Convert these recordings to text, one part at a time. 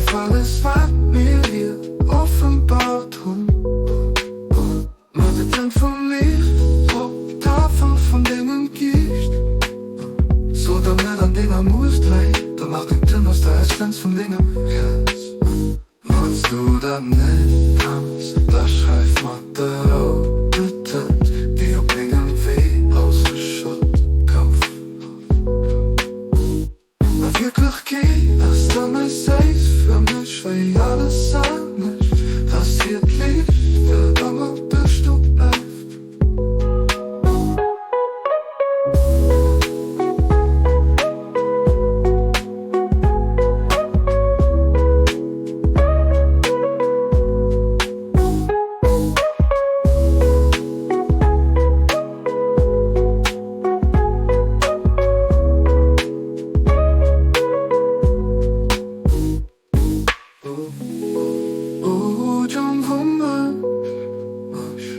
Schreib alles, was mir hier offenbart und Matte von Licht, ob Tafel von Dingen gibt. So damit an Dinger musst leid, da macht den Tim aus der Essenz von Dingen kennst. Willst du dann nicht kannst, da schreib Matte auf, bitte, die ob Dingen weh ausgeschüttet kauf. Aber wirklich geht das dann nicht safe für mich, weil alles an mich passiert liegt, wird immer bestimmt bleibt.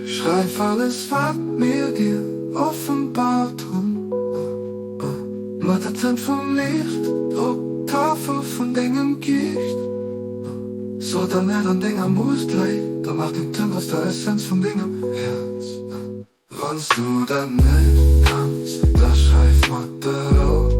Schreib alles, was mir dir offenbart und Matte vom Licht, ob Tafel von Dingen gibt. So dann an Dinger musst leid, da macht den Tim aus der Essenz von Dingen Herz. Wannst du dann nicht kannst, da schreib Matte auf.